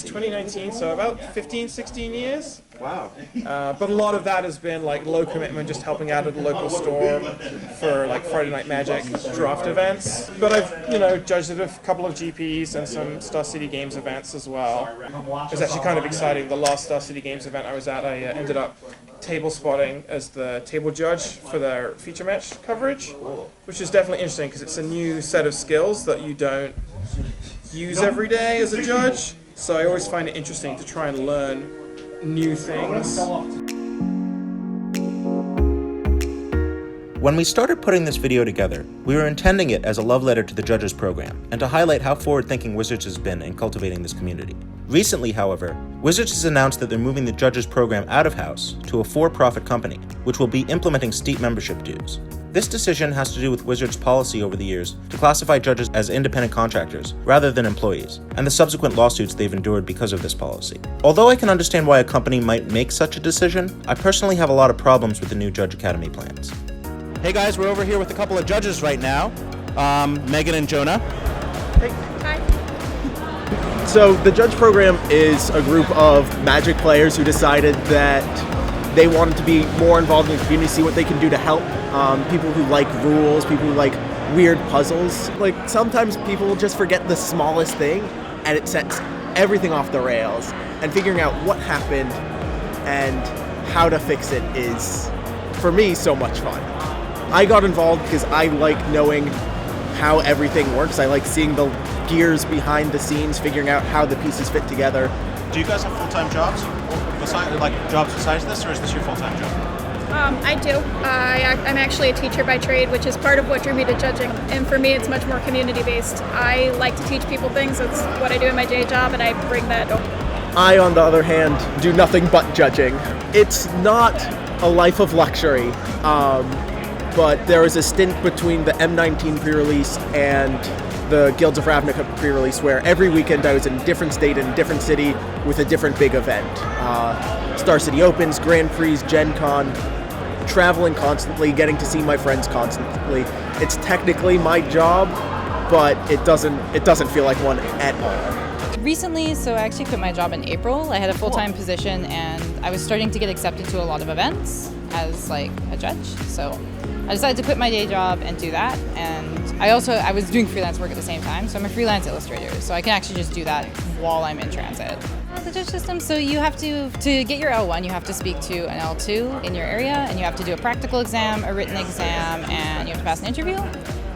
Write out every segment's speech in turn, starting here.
It's 2019, so about 15, 16 years. Wow. But a lot of that has been like low commitment, just helping out at a local store for like Friday Night Magic draft events. But I've, judged at a couple of GPs and some Star City Games events as well. It was actually kind of exciting. The last Star City Games event I was at, I ended up table spotting as the table judge for their feature match coverage, which is definitely interesting because it's a new set of skills that you don't use every day as a judge. So I always find it interesting to try and learn new things. When we started putting this video together, we were intending it as a love letter to the Judges program and to highlight how forward-thinking Wizards has been in cultivating this community. Recently, however, Wizards has announced that they're moving the Judges program out of house to a for-profit company, which will be implementing steep membership dues. This decision has to do with Wizards' policy over the years to classify judges as independent contractors rather than employees, and the subsequent lawsuits they've endured because of this policy. Although I can understand why a company might make such a decision, I personally have a lot of problems with the new Judge Academy plans. Hey guys, we're over here with a couple of judges right now, Megan and Jonah. Hey. Hi. So the Judge program is a group of Magic players who decided that they wanted to be more involved in the community, see what they can do to help people who like rules, people who like weird puzzles. Like sometimes people just forget the smallest thing and it sets everything off the rails, and figuring out what happened and how to fix it is, for me, so much fun. I got involved because I like knowing how everything works. I like seeing the gears behind the scenes, figuring out how the pieces fit together. Do you guys have full-time jobs? Jobs besides this, or is this your full-time job? I do. I'm actually a teacher by trade, which is part of what drew me to judging. And for me, it's much more community-based. I like to teach people things. That's what I do in my day job, and I bring that over. I, on the other hand, do nothing but judging. It's not a life of luxury, but there was a stint between the M19 pre-release and the Guilds of Ravnica pre-release where every weekend I was in a different state, in a different city, with a different big event. Star City Opens, Grand Prix, Gen Con, traveling constantly, getting to see my friends constantly. It's technically my job, but it doesn't feel like one at all. Recently, so I actually quit my job in April. I had a full-time position and I was starting to get accepted to a lot of events as like a judge. So I decided to quit my day job and do that. And I was doing freelance work at the same time. So I'm a freelance illustrator. So I can actually just do that while I'm in transit. The judge system, so you have to get your L1, you have to speak to an L2 in your area, and you have to do a practical exam, a written exam, and you have to pass an interview.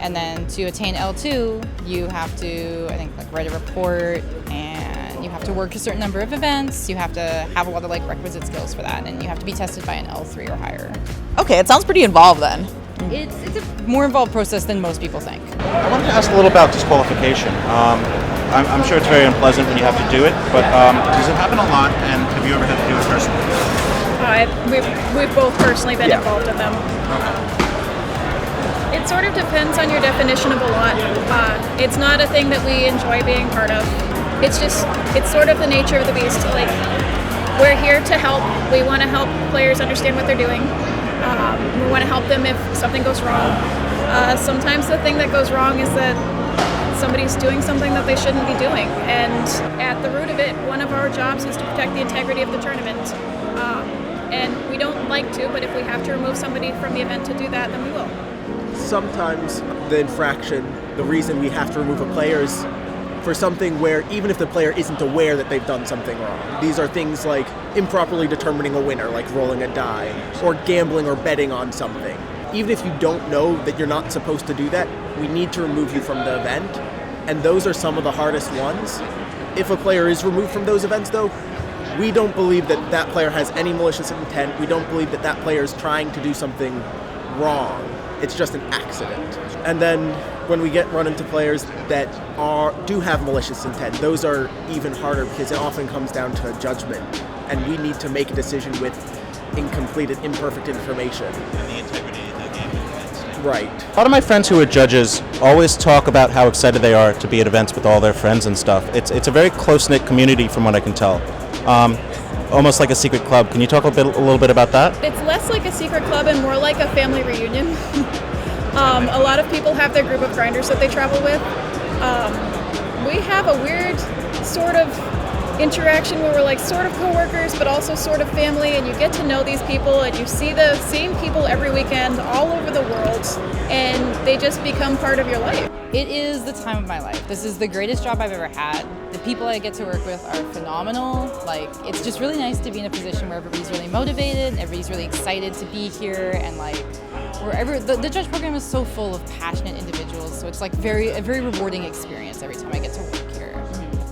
And then to attain L2, you have to, I think, write a report, and you have to work a certain number of events. You have to have a lot of requisite skills for that, and you have to be tested by an L3 or higher. Okay, it sounds pretty involved then. It's a more involved process than most people think. I wanted to ask a little about disqualification. I'm sure it's very unpleasant when you have to do it, but does it happen a lot, and have you ever had to do it personally? We've both personally been involved in them. It sort of depends on your definition of a lot. It's not a thing that we enjoy being part of. It's sort of the nature of the beast. We're here to help. We want to help players understand what they're doing. We want to help them if something goes wrong. Sometimes the thing that goes wrong is that somebody's doing something that they shouldn't be doing. And at the root of it, one of our jobs is to protect the integrity of the tournament. And we don't like to, but if we have to remove somebody from the event to do that, then we will. Sometimes the infraction, the reason we have to remove a player is for something where even if the player isn't aware that they've done something wrong. These are things like improperly determining a winner, like rolling a die, or gambling or betting on something. Even if you don't know that you're not supposed to do that, we need to remove you from the event, and those are some of the hardest ones. If a player is removed from those events, though, we don't believe that that player has any malicious intent. We don't believe that that player is trying to do something wrong. It's just an accident. And then when we run into players that do have malicious intent, those are even harder because it often comes down to judgment, and we need to make a decision with incomplete and imperfect information. And the integrity of the game. Right. A lot of my friends who are judges always talk about how excited they are to be at events with all their friends and stuff. It's a very close-knit community from what I can tell. Almost like a secret club. Can you talk a little bit about that? It's less like a secret club and more like a family reunion. A lot of people have their group of grinders that they travel with. We have a weird sort of interaction where we're like sort of coworkers, but also sort of family, and you get to know these people, and you see the same people every weekend all over the world, and they just become part of your life. It is the time of my life. This is the greatest job I've ever had. The people I get to work with are phenomenal. Like, it's just really nice to be in a position where everybody's really motivated, everybody's really excited to be here, and like, wherever the judge program is so full of passionate individuals, so it's like a very rewarding experience every time I get to work here.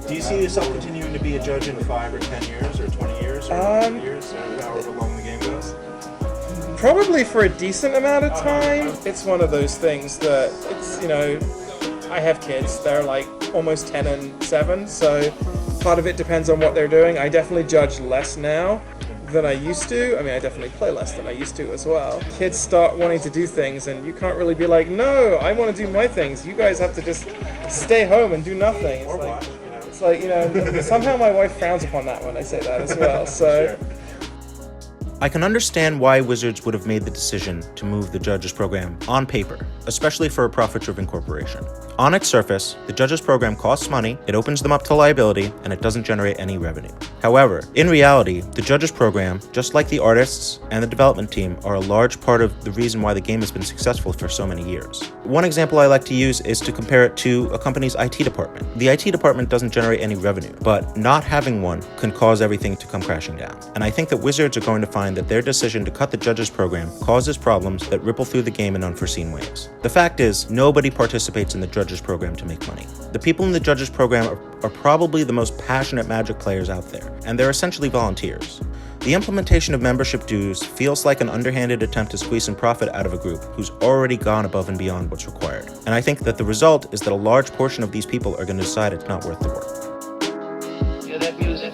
Do you see yourself continuing to be a judge in 5 or 10 years or 20 years or 30 years, or however long the game goes? Probably for a decent amount of time. It's one of those things that it's, you know, I have kids. They're like almost 10 and 7, so part of it depends on what they're doing. I definitely judge less now than I used to. I mean, I definitely play less than I used to as well. Kids start wanting to do things, and you can't really be like, no, I want to do my things. You guys have to just stay home and do nothing. It's like, you know, somehow my wife frowns upon that when I say that as well. So. I can understand why Wizards would have made the decision to move the Judges program on paper, especially for a profit-driven corporation. On its surface, the Judges program costs money, it opens them up to liability, and it doesn't generate any revenue. However, in reality, the Judges program, just like the artists and the development team, are a large part of the reason why the game has been successful for so many years. One example I like to use is to compare it to a company's IT department. The IT department doesn't generate any revenue, but not having one can cause everything to come crashing down. And I think that Wizards are going to find that their decision to cut the Judges program causes problems that ripple through the game in unforeseen ways. The fact is, nobody participates in the Judges program to make money. The people in the Judges program are probably the most passionate Magic players out there, and they're essentially volunteers. The implementation of membership dues feels like an underhanded attempt to squeeze some profit out of a group who's already gone above and beyond what's required. And I think that the result is that a large portion of these people are going to decide it's not worth the work. Hear that music?